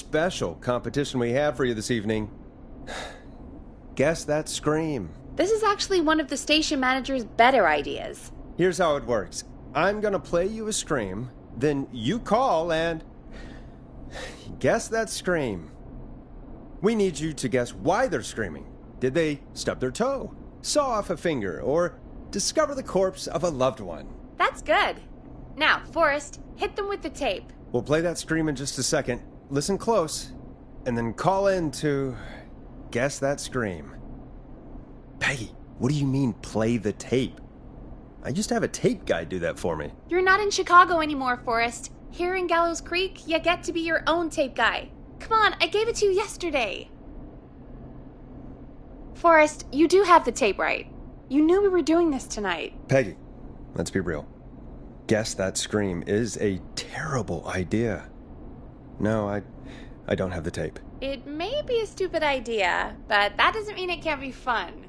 special competition we have for you this evening. Guess that scream. This is actually one of the station manager's better ideas. Here's how it works. I'm gonna play you a scream, then you call and guess that scream. We need you to guess why they're screaming. Did they stub their toe, saw off a finger, or discover the corpse of a loved one? That's good. Now, Forrest, hit them with the tape. We'll play that scream in just a second. Listen close, and then call in to guess that scream. Peggy, what do you mean, play the tape? I used to have a tape guy do that for me. You're not in Chicago anymore, Forrest. Here in Gallows Creek, you get to be your own tape guy. Come on, I gave it to you yesterday. Forrest, you do have the tape right. You knew we were doing this tonight. Peggy, let's be real. Guess that scream is a terrible idea. No, I don't have the tape. It may be a stupid idea, but that doesn't mean it can't be fun.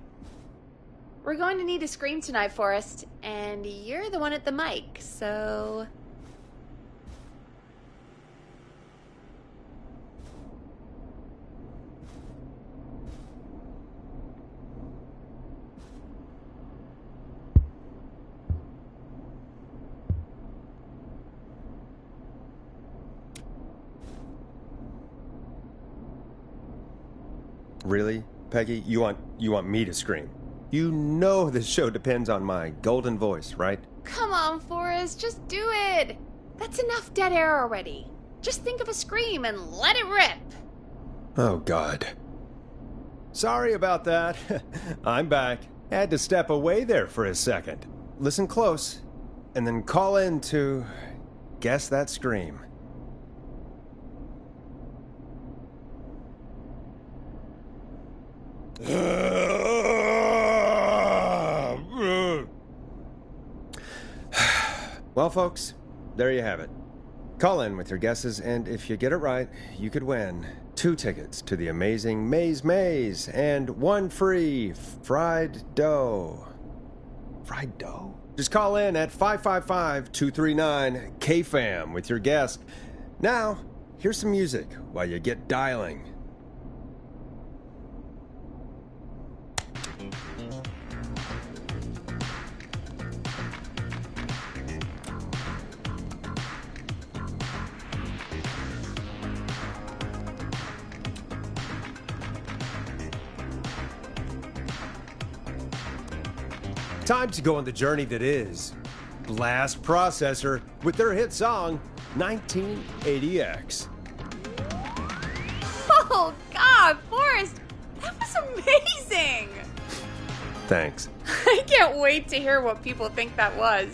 We're going to need a scream tonight, Forrest, and you're the one at the mic, so... Really, Peggy? You want me to scream? You know this show depends on my golden voice, right? Come on, Forrest, just do it. That's enough dead air already. Just think of a scream and let it rip. Oh, God. Sorry about that. I'm back. Had to step away there for a second. Listen close, and then call in to guess that scream. Well, folks, there you have it. Call in with your guesses, and if you get it right, you could win 2 tickets to the amazing Maze and 1 free fried dough. Fried dough? Just call in at 555-239-KFAM with your guess. Now, here's some music while you get dialing. Time to go on the journey that is Blast Processor with their hit song 1980X. Oh, God, Forrest, that was amazing. Thanks. I can't wait to hear what people think that was.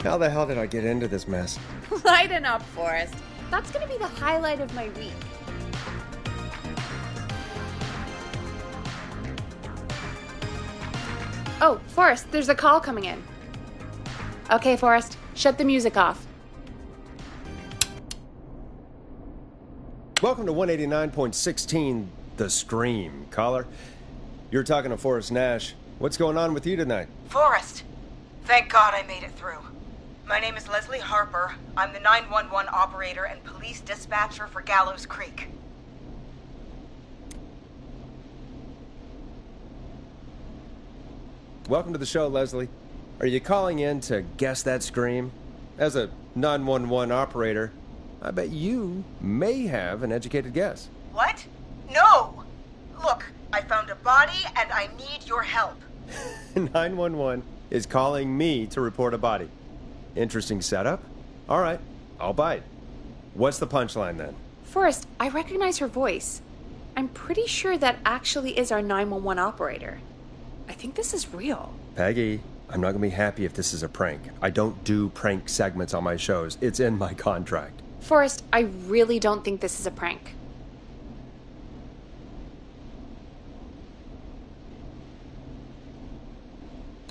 How the hell did I get into this mess? Lighten up, Forrest. That's going to be the highlight of my week. Oh, Forrest, there's a call coming in. Okay, Forrest, shut the music off. Welcome to 189.16, The Scream. Caller, you're talking to Forrest Nash. What's going on with you tonight? Forrest, thank God I made it through. My name is Leslie Harper. I'm the 911 operator and police dispatcher for Gallows Creek. Welcome to the show, Leslie. Are you calling in to guess that scream? As a 911 operator, I bet you may have an educated guess. What? No! Look, I found a body and I need your help. 911 is calling me to report a body. Interesting setup. All right, I'll bite. What's the punchline then? Forrest, I recognize her voice. I'm pretty sure that actually is our 911 operator. I think this is real. Peggy, I'm not going to be happy if this is a prank. I don't do prank segments on my shows. It's in my contract. Forrest, I really don't think this is a prank.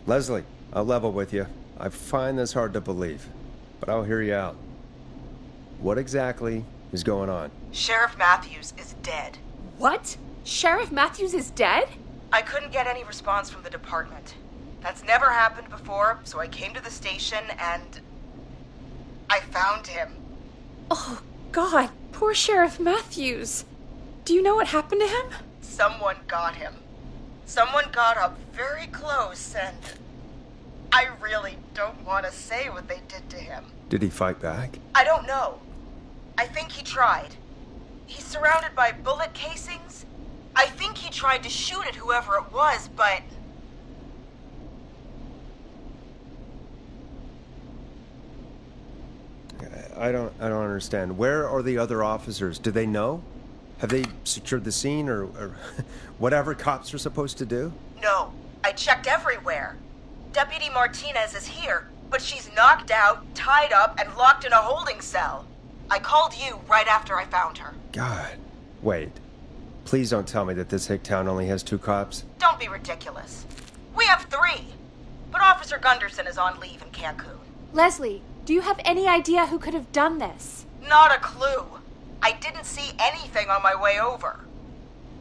Leslie, I'll level with you. I find this hard to believe, but I'll hear you out. What exactly is going on? Sheriff Matthews is dead. What? Sheriff Matthews is dead? I couldn't get any response from the department. That's never happened before, so I came to the station and I found him. Oh, God. Poor Sheriff Matthews. Do you know what happened to him? Someone got him. Someone got up very close, and I really don't want to say what they did to him. Did he fight back? I don't know. I think he tried. He's surrounded by bullet casings. I think he tried to shoot at whoever it was, but... I don't understand. Where are the other officers? Do they know? Have they secured the scene or whatever cops are supposed to do? No. I checked everywhere. Deputy Martinez is here, but she's knocked out, tied up, and locked in a holding cell. I called you right after I found her. God. Wait. Please don't tell me that this hick town only has 2 cops. Don't be ridiculous. We have 3. But Officer Gunderson is on leave in Cancun. Leslie, do you have any idea who could have done this? Not a clue. I didn't see anything on my way over.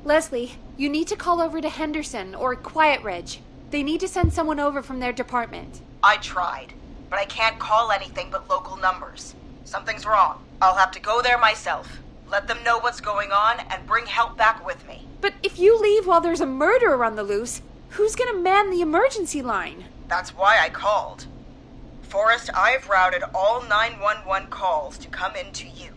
Leslie, you need to call over to Henderson or Quiet Ridge. They need to send someone over from their department. I tried, but I can't call anything but local numbers. Something's wrong. I'll have to go there myself. Let them know what's going on and bring help back with me. But if you leave while there's a murderer on the loose, who's gonna man the emergency line? That's why I called. Forrest, I've routed all 911 calls to come in to you.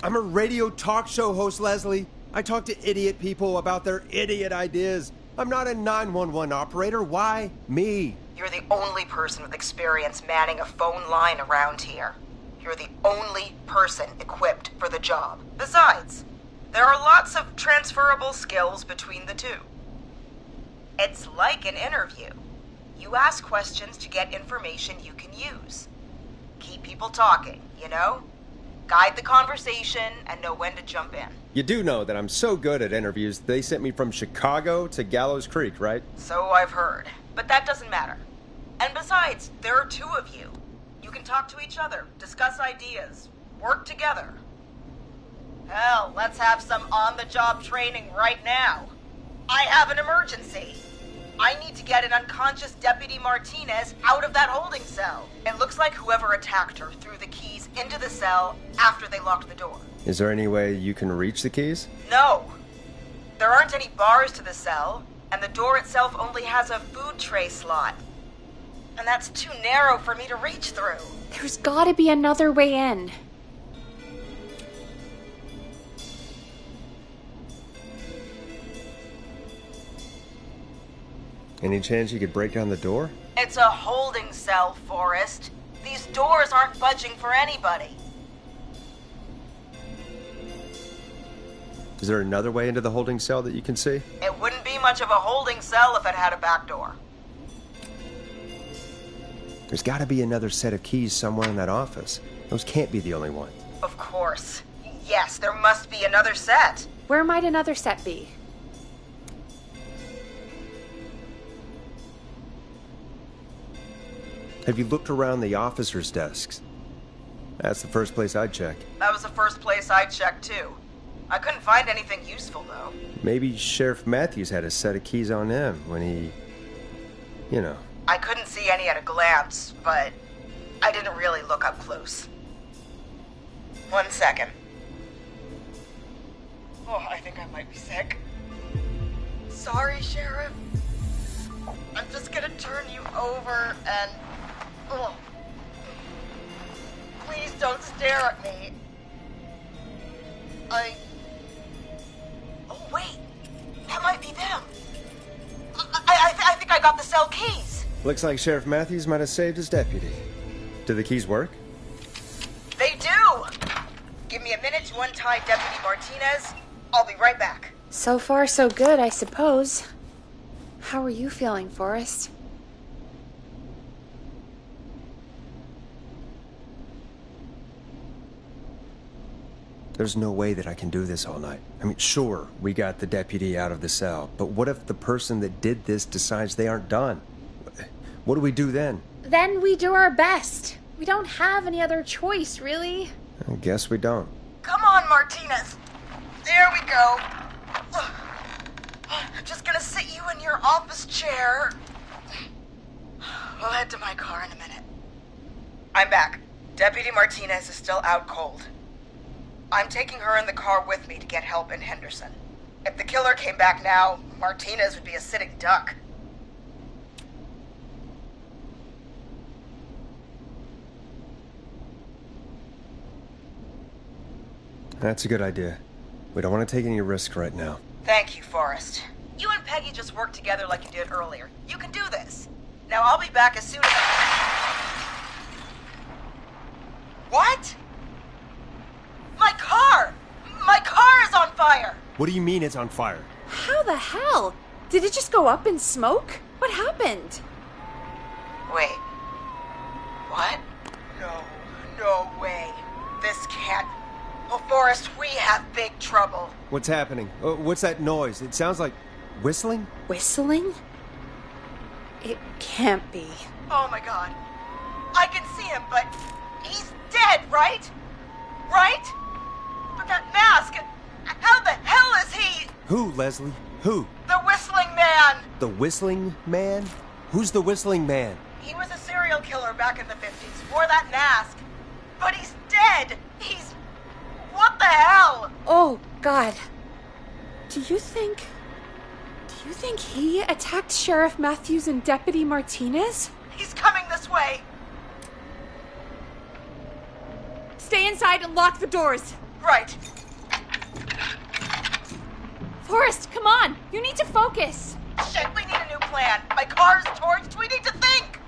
I'm a radio talk show host, Leslie. I talk to idiot people about their idiot ideas. I'm not a 911 operator. Why me? You're the only person with experience manning a phone line around here. You're the only person equipped for the job. Besides, there are lots of transferable skills between the two. It's like an interview. You ask questions to get information you can use. Keep people talking, you know? Guide the conversation and know when to jump in. You do know that I'm so good at interviews, they sent me from Chicago to Gallows Creek, right? So I've heard. But that doesn't matter. And besides, there are 2 of you. You can talk to each other, discuss ideas, work together. Hell, let's have some on-the-job training right now. I have an emergency. I need to get an unconscious Deputy Martinez out of that holding cell. It looks like whoever attacked her threw the keys into the cell after they locked the door. Is there any way you can reach the keys? No. There aren't any bars to the cell, and the door itself only has a food tray slot. And that's too narrow for me to reach through. There's gotta be another way in. Any chance you could break down the door? It's a holding cell, Forrest. These doors aren't budging for anybody. Is there another way into the holding cell that you can see? It wouldn't be much of a holding cell if it had a back door. There's got to be another set of keys somewhere in that office. Those can't be the only ones. Of course. Yes, there must be another set. Where might another set be? Have you looked around the officers' desks? That's the first place I'd check. That was the first place I checked, too. I couldn't find anything useful, though. Maybe Sheriff Matthews had a set of keys on him when he... you know. I couldn't see any at a glance, but I didn't really look up close. 1 second. Oh, I think I might be sick. Sorry, Sheriff. I'm just gonna turn you over and... Oh. Please don't stare at me. Oh, wait. That might be them. I think I got the cell keys. Looks like Sheriff Matthews might have saved his deputy. Do the keys work? They do! Give me a minute to untie Deputy Martinez. I'll be right back. So far, so good, I suppose. How are you feeling, Forrest? There's no way that I can do this all night. I mean, sure, we got the deputy out of the cell, but what if the person that did this decides they aren't done? What do we do then? Then we do our best. We don't have any other choice, really. I guess we don't. Come on, Martinez. There we go. Just gonna sit you in your office chair. We'll head to my car in a minute. I'm back. Deputy Martinez is still out cold. I'm taking her in the car with me to get help in Henderson. If the killer came back now, Martinez would be a sitting duck. That's a good idea. We don't want to take any risks right now. Thank you, Forrest. You and Peggy just worked together like you did earlier. You can do this. Now I'll be back as soon as What? My car! My car is on fire! What do you mean it's on fire? How the hell? Did it just go up in smoke? What happened? Wait. What? No way. This can't... Oh, Forrest, we have big trouble. What's happening? What's that noise? It sounds like whistling? Whistling? It can't be. Oh my god. I can see him, but he's dead, right? Right? But that mask, how the hell is he? Who, Leslie? Who? The Whistling Man! The Whistling Man? Who's the Whistling Man? He was a serial killer back in the 50s, wore that mask. But he's dead! He's... What the hell? Oh, God. Do you think he attacked Sheriff Matthews and Deputy Martinez? He's coming this way! Stay inside and lock the doors. Right. Forrest, come on. You need to focus. Shit, we need a new plan. My car's torched. We need to think.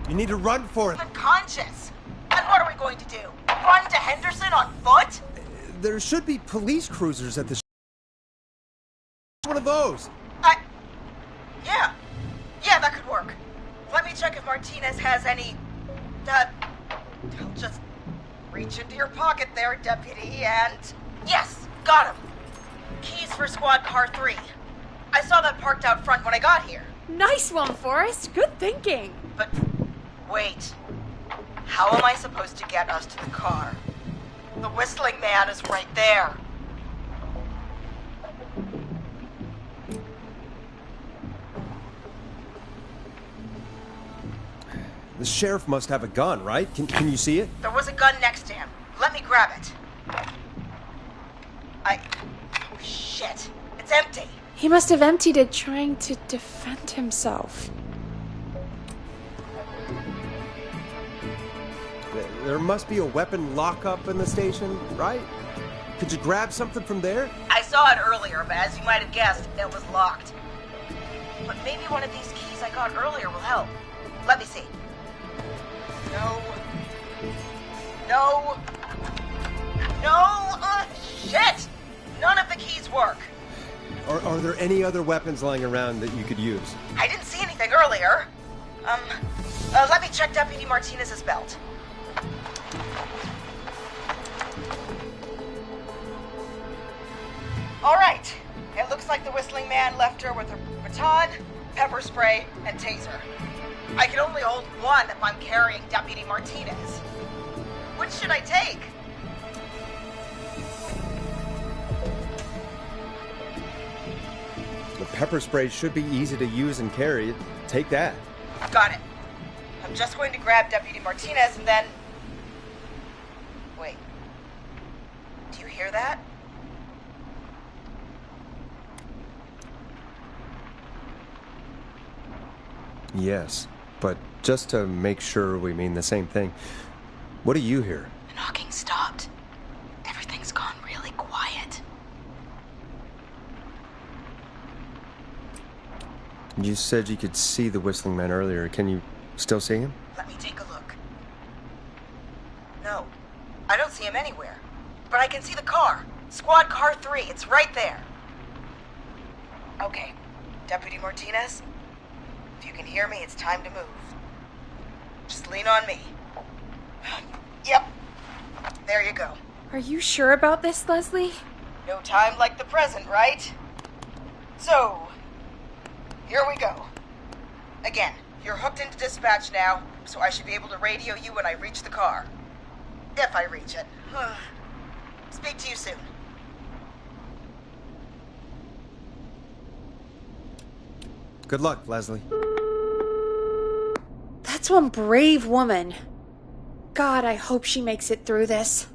You need to run for it. Unconscious. And what are we going to do? Run to Henderson on foot? There should be police cruisers at the one of those. Yeah, that could work. Let me check if Martinez has any... Just reach into your pocket there, Deputy, and... Yes, got him. Keys for Squad Car 3. I saw that parked out front when I got here. Nice one, Forrest. Good thinking. But wait. How am I supposed to get us to the car? The Whistling Man is right there. The sheriff must have a gun, right? Can you see it? There was a gun next to him. Let me grab it. Oh, shit. It's empty. He must have emptied it trying to defend himself. There must be a weapon lockup in the station, right? Could you grab something from there? I saw it earlier, but as you might have guessed, it was locked. But maybe one of these keys I got earlier will help. Let me see. No, shit! None of the keys work. Are there any other weapons lying around that you could use? I didn't see anything earlier. Let me check Deputy Martinez's belt. All right. It looks like the Whistling Man left her with a baton, pepper spray, and taser. I can only hold one if I'm carrying Deputy Martinez. Which should I take? The pepper spray should be easy to use and carry. Take that. Got it. I'm just going to grab Deputy Martinez and then... Wait. Do you hear that? Yes, but just to make sure we mean the same thing, what do you hear? The knocking stopped. Everything's gone really quiet. You said you could see the Whistling Man earlier. Can you still see him? Let me take a look. No, I don't see him anywhere. But I can see the car. Squad Car 3, it's right there. Okay, Deputy Martinez, if you can hear me, it's time to move. Just lean on me. Yep, there you go. Are you sure about this, Leslie? No time like the present, right? So, here we go. Again, you're hooked into dispatch now, so I should be able to radio you when I reach the car. If I reach it. Speak to you soon. Good luck, Leslie. That's one brave woman. God, I hope she makes it through this.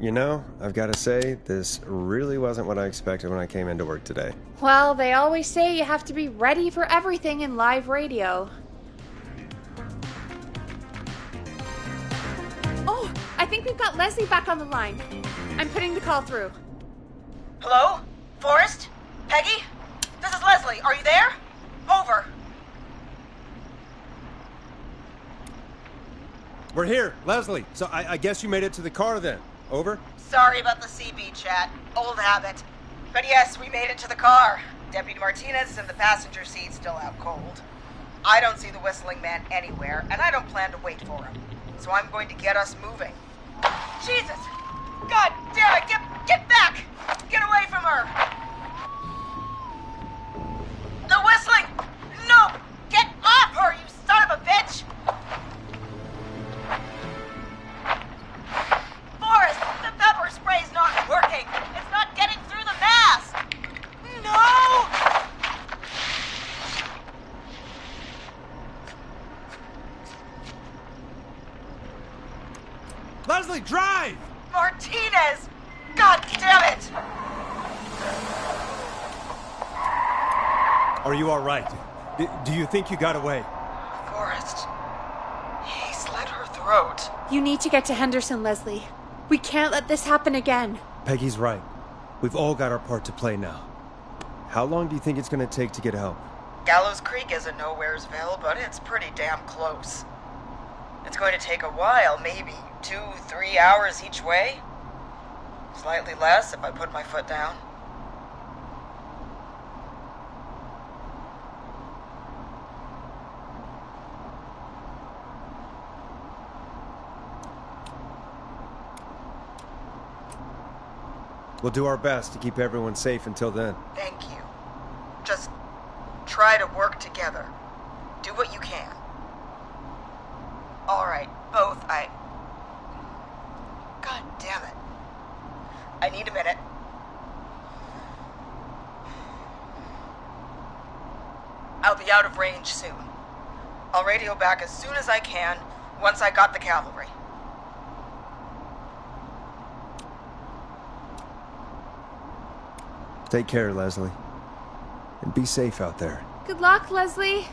You know, I've got to say, this really wasn't what I expected when I came into work today. Well, they always say you have to be ready for everything in live radio. Oh, I think we've got Leslie back on the line. I'm putting the call through. Hello? Forrest? Peggy? This is Leslie. Are you there? Over. We're here, Leslie. So I guess you made it to the car then. Over? Sorry about the CB chat. Old habit. But yes, we made it to the car. Deputy Martinez is in the passenger seat, still out cold. I don't see the whistling man anywhere, and I don't plan to wait for him. So I'm going to get us moving. Jesus! God damn it! Get back! Get away from her! The whistling! No! Get off her, you son of a bitch! Forrest, the pepper spray's not working. It's not getting through the mask. No! Leslie, drive! Martinez! God damn it! Are you all right? Do you think you got away? Forrest, he slit her throat. You need to get to Henderson, Leslie. We can't let this happen again. Peggy's right. We've all got our part to play now. How long do you think it's going to take to get help? Gallows Creek isn't Nowheresville, but it's pretty damn close. It's going to take a while, maybe 2-3 hours each way. Slightly less if I put my foot down. We'll do our best to keep everyone safe until then. Thank you. Just try to work together. Do what you can. All right, both. God damn it. I need a minute. I'll be out of range soon. I'll radio back as soon as I can, once I got the cavalry. Take care, Leslie. And be safe out there. Good luck, Leslie.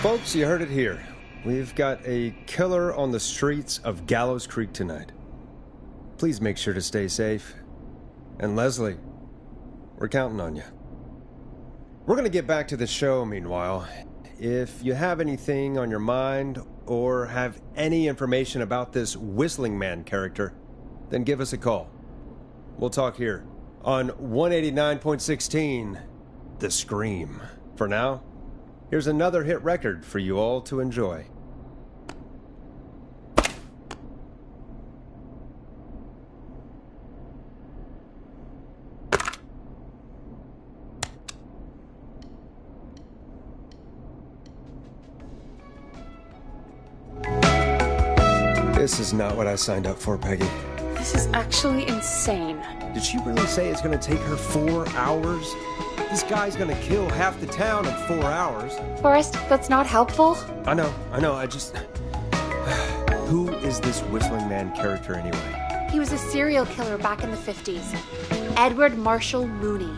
Folks, you heard it here. We've got a killer on the streets of Gallows Creek tonight. Please make sure to stay safe. And Leslie, we're counting on you. We're going to get back to the show meanwhile. If you have anything on your mind or have any information about this Whistling Man character, then give us a call. We'll talk here on 189.16, The Scream. For now, here's another hit record for you all to enjoy. This is not what I signed up for, Peggy. This is actually insane. Did she really say it's going to take her 4 hours? This guy's going to kill half the town in 4 hours. Forrest, that's not helpful. I know, I just... Who is this Whistling Man character anyway? He was a serial killer back in the 50s. Edward Marshall Mooney.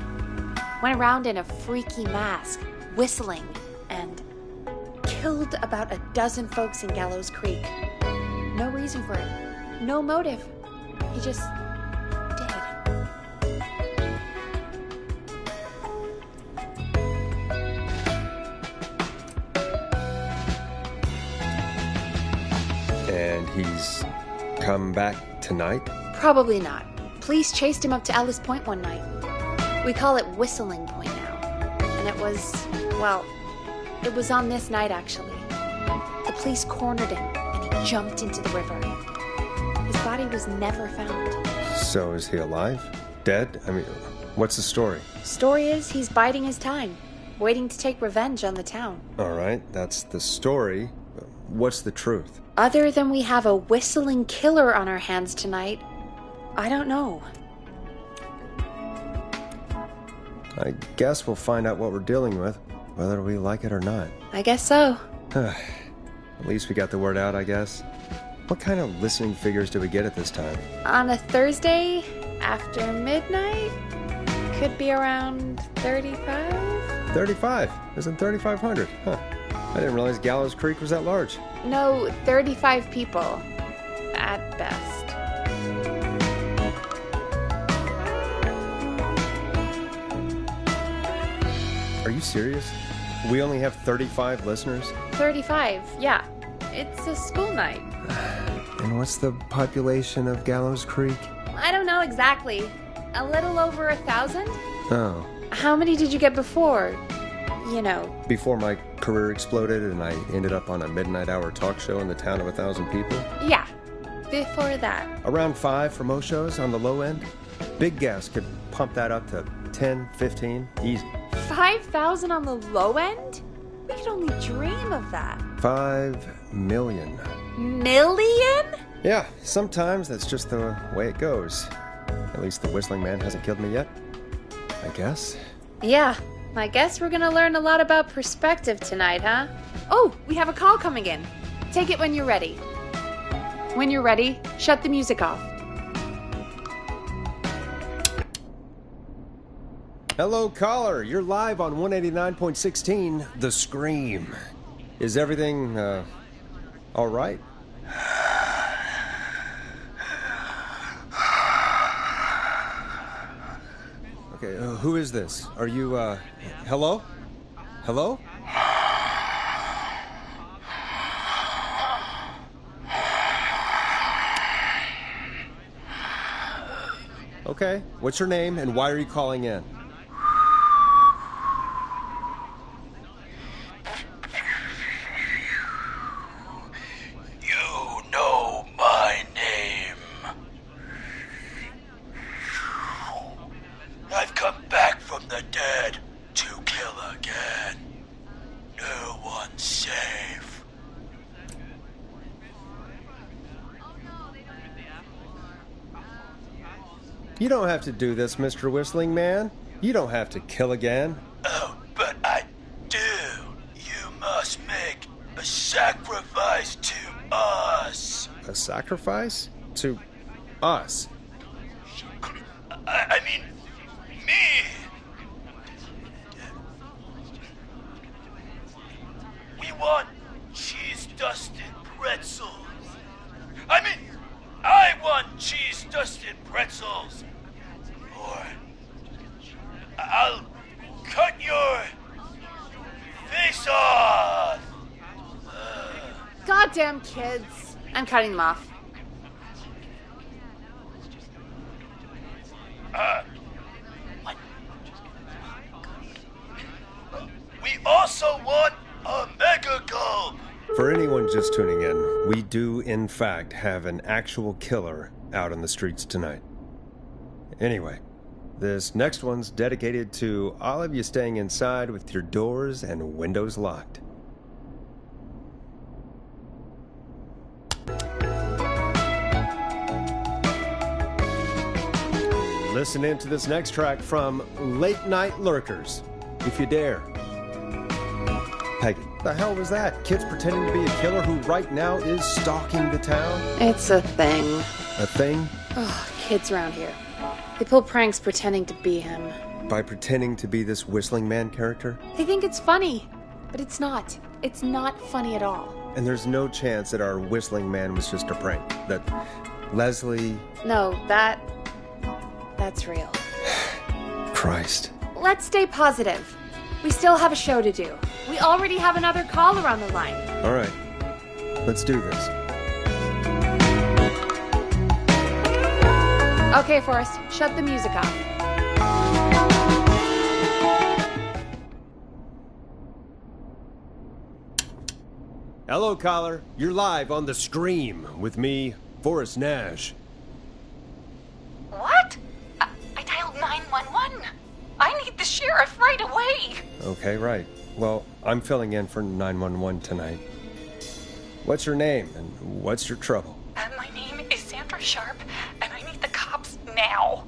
Went around in a freaky mask, whistling, and killed about a dozen folks in Gallows Creek. No reason for it. No motive. He just did. And he's come back tonight? Probably not. Police chased him up to Ellis Point one night. We call it Whistling Point now. And it was, well, it was on this night actually. The police cornered him and he jumped into the river. His body was never found. So is he alive? Dead? I mean, what's the story? Story is he's biding his time, waiting to take revenge on the town. All right, that's the story. What's the truth? Other than we have a whistling killer on our hands tonight, I don't know. I guess we'll find out what we're dealing with, whether we like it or not. I guess so. At least we got the word out, I guess. What kind of listening figures do we get at this time? On a Thursday after midnight, could be around 35? 35? Isn't 3,500? Huh. I didn't realize Gallows Creek was that large. No, 35 people. At best. Are you serious? We only have 35 listeners? 35, yeah. It's a school night. And what's the population of Gallows Creek? I don't know exactly. A little over 1,000? Oh. How many did you get before? You know. Before my career exploded and I ended up on a midnight hour talk show in the town of 1,000 people? Yeah, before that. Around 5 for most shows on the low end. Big gas could pump that up to 10, 15, easy. 5,000 on the low end? We could only dream of that. 5 million. Million? Yeah, sometimes that's just the way it goes. At least the Whistling Man hasn't killed me yet. I guess. Yeah, I guess we're gonna learn a lot about perspective tonight, huh? Oh, we have a call coming in. Take it when you're ready. When you're ready, shut the music off. Hello, caller. You're live on 189.16, The Scream. Is everything, all right? Okay, who is this? Are you, hello? Hello? Okay, what's your name and why are you calling in? You don't have to do this, Mr. Whistling Man. You don't have to kill again. Oh, but I do. You must make a sacrifice to us. A sacrifice? To us? I mean, me. We want cheese-dusted pretzels. I want cheese-dusted pretzels. Or I'll cut your face off. Goddamn kids. I'm cutting them off. What? We also want a mega gulp. For anyone just tuning in, we do, in fact, have an actual killer out on the streets tonight. Anyway, this next one's dedicated to all of you staying inside with your doors and windows locked. Listen in to this next track from Late Night Lurkers, if you dare. Peggy, the hell was that? Kids pretending to be a killer who right now is stalking the town? It's a thing. A thing? Oh, kids around here. They pull pranks pretending to be him. By pretending to be this Whistling Man character? They think it's funny, but it's not. It's not funny at all. And there's no chance that our Whistling Man was just a prank. That Leslie... No, that's real. Christ. Let's stay positive. We still have a show to do. We already have another caller on the line. All right. Let's do this. Okay, Forrest, shut the music off. Hello, caller. You're live on The Scream with me, Forrest Nash. What? I dialed 911. I need the sheriff right away. Okay, right. Well, I'm filling in for 911 tonight. What's your name and what's your trouble? My name is Sandra Sharp, and I need the cops now.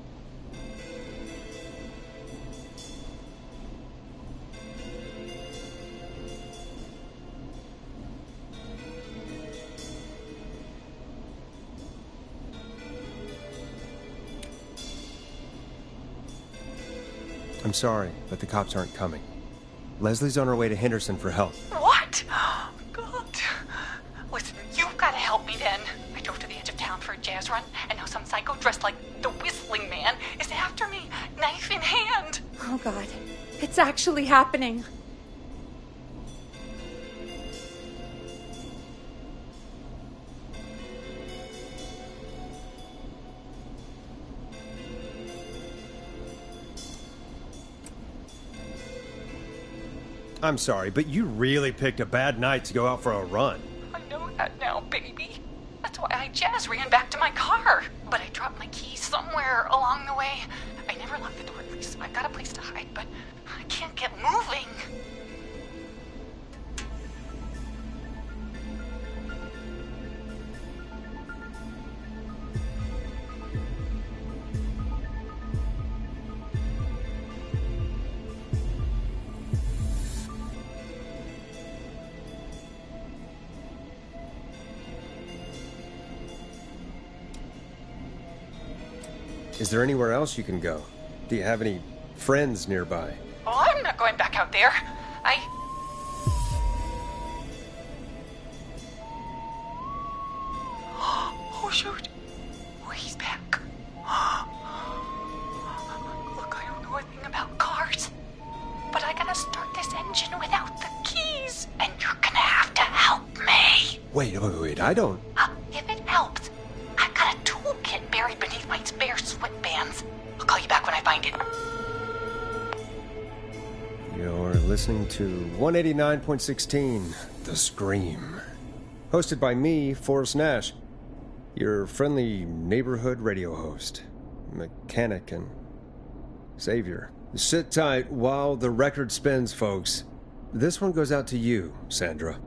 I'm sorry, but the cops aren't coming. Leslie's on her way to Henderson for help. What? God. Listen, you've got to help me then. I drove to the edge of town for a jazz run, and now some psycho dressed like the Whistling Man is after me, knife in hand. Oh God, it's actually happening. I'm sorry, but you really picked a bad night to go out for a run. I know that now, baby. That's why I jazz ran back to my car. But I dropped my keys somewhere along the way. I never locked the door, at least. I got a place to hide, but I can't get moving. Is there anywhere else you can go? Do you have any friends nearby? Oh, I'm not going back out there. Oh, shoot. Oh, he's back. Look, I don't know a thing about cars, but I gotta start this engine without the keys, and you're gonna have to help me. Wait, I don't... If it helps, I've got a toolkit buried beneath my spare sweatbands. I'll call you back when I find it. You're listening to 189.16, The Scream. Hosted by me, Forrest Nash, your friendly neighborhood radio host, mechanic and savior. Sit tight while the record spins, folks. This one goes out to you, Sandra.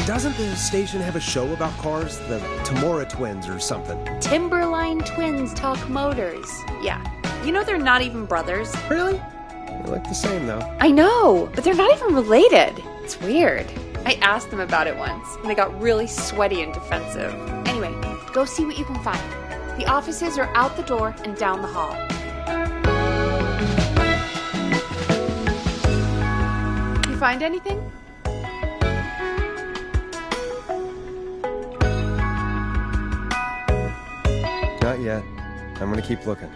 Doesn't the station have a show about cars? The Tamora twins or something? Timberline twins talk motors. Yeah. You know they're not even brothers. Really? They look the same, though. I know, but they're not even related. It's weird. I asked them about it once, and they got really sweaty and defensive. Anyway, go see what you can find. The offices are out the door and down the hall. You find anything? Not yet. I'm gonna keep looking.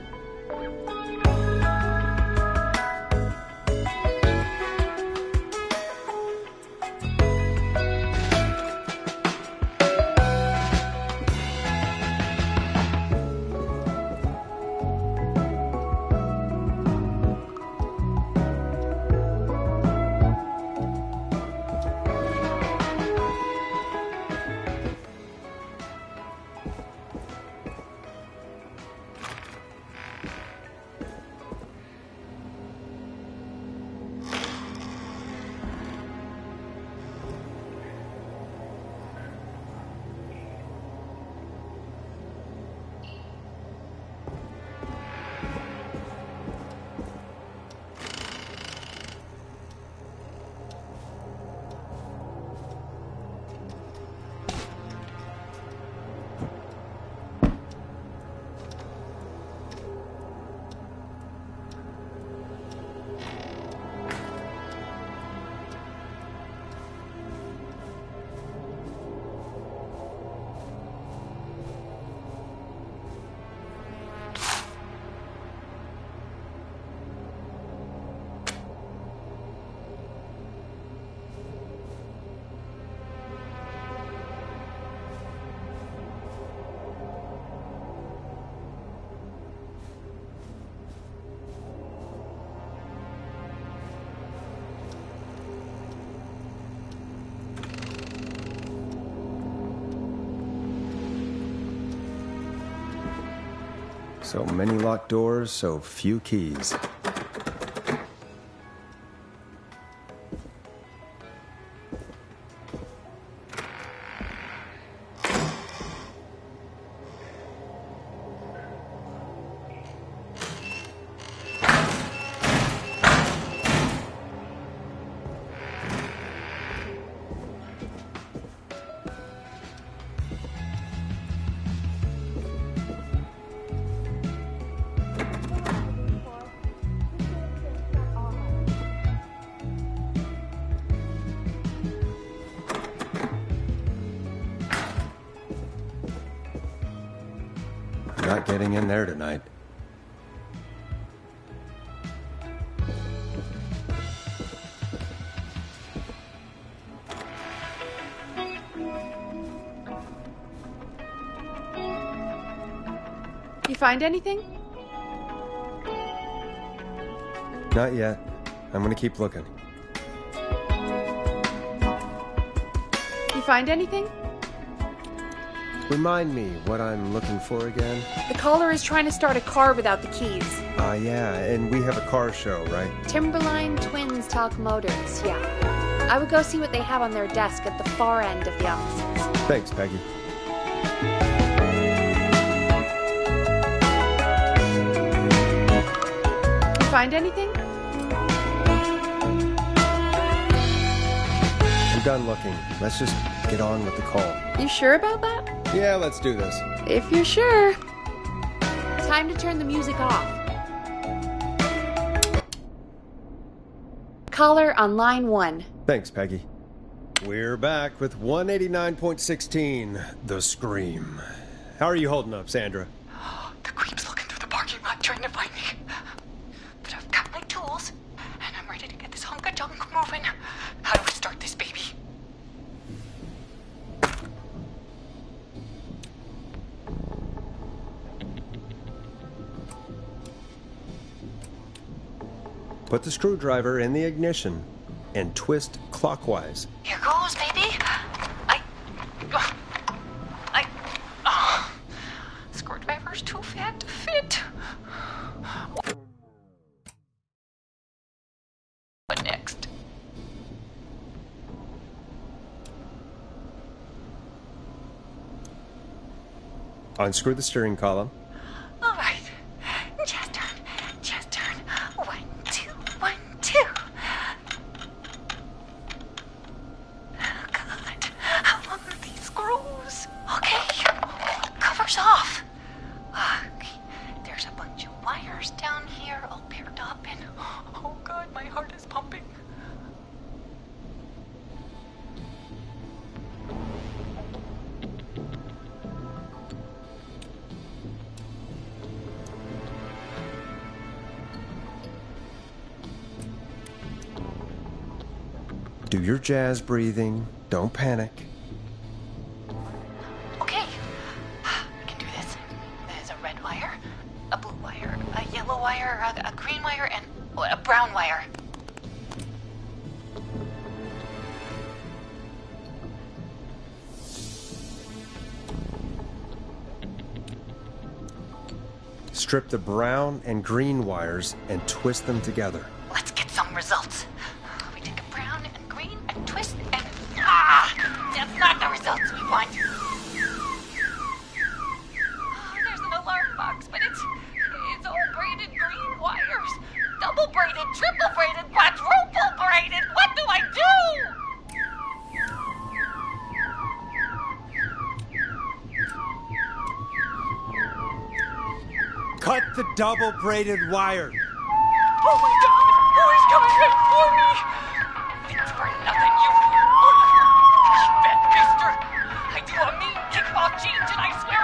So many locked doors, so few keys. Not getting in there tonight. You find anything? Not yet. I'm gonna keep looking. You find anything? Remind me what I'm looking for again. The caller is trying to start a car without the keys. Yeah, and we have a car show, right? Timberline Twins Talk Motors, yeah. I would go see what they have on their desk at the far end of the offices. Thanks, Peggy. You find anything? I'm done looking. Let's just get on with the call. You sure about that? Yeah, let's do this. If you're sure. Time to turn the music off. Caller on line 1. Thanks, Peggy. We're back with 189.16, The Scream. How are you holding up, Sandra? The creep's looking through the parking lot trying to find me. But I've got my tools, and I'm ready to get this hunk of junk moving. How do we start this baby? Put the screwdriver in the ignition and twist clockwise. Here goes, baby. Screwdriver's too fat to fit. What next? Unscrew the steering column. All right. Just turn. Just turn. 1, 2, 1, 2. Oh, God. How long are these screws? Okay. Cover's off. Okay. There's a bunch of wires down here all paired up, and oh, God, my heart is pumping. Do your jazz breathing. Don't panic. Okay, we can do this. There's a red wire, a blue wire, a yellow wire, a green wire, and a brown wire. Strip the brown and green wires and twist them together. Let's get some results. We take a brown and green and twist and... That's not the results we want. There's an alarm box, but it's all braided green wires. Double braided, triple braided, quadruple braided. What do I do? Cut the double braided wire. Oh my God! Who is coming right for me? It's for nothing, you fat beaster! I do a mean kickball change, and I swear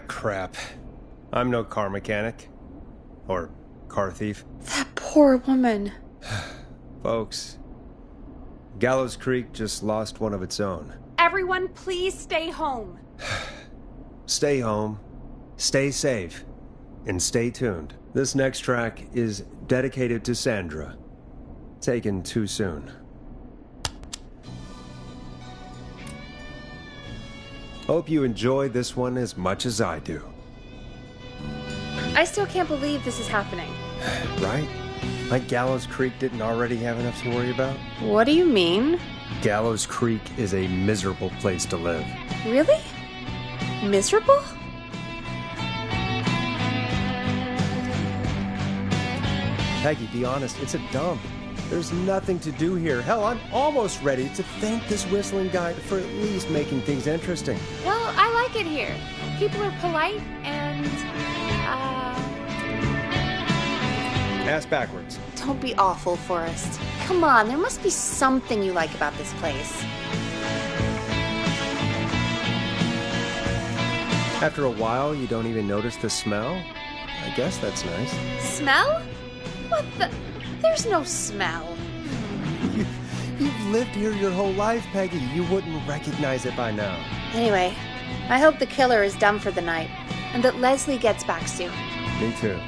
Crap. I'm no car mechanic. Or car thief. That poor woman. Folks, Gallows Creek just lost one of its own. Everyone, please stay home. Stay home, stay safe, and stay tuned. This next track is dedicated to Sandra. Taken too soon. Hope you enjoy this one as much as I do. I still can't believe this is happening. Right? Like Gallows Creek didn't already have enough to worry about? What do you mean? Gallows Creek is a miserable place to live. Really? Miserable? Peggy, be honest, it's a dump. There's nothing to do here. Hell, I'm almost ready to thank this whistling guy for at least making things interesting. Well, I like it here. People are polite and, ass backwards. Don't be awful, Forrest. Come on, there must be something you like about this place. After a while, you don't even notice the smell? I guess that's nice. Smell? What the? There's no smell. You've lived here your whole life, Peggy. You wouldn't recognize it by now. Anyway, I hope the killer is done for the night, and that Leslie gets back soon. Me too.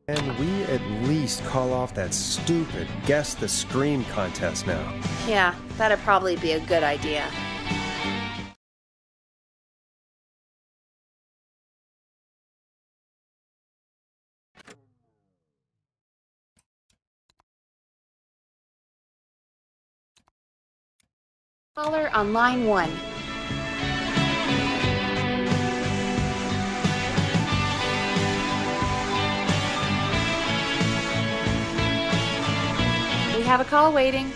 Can we at least call off that stupid Guess the Scream contest now? Yeah, that'd probably be a good idea. Caller on line 1. We have a call waiting.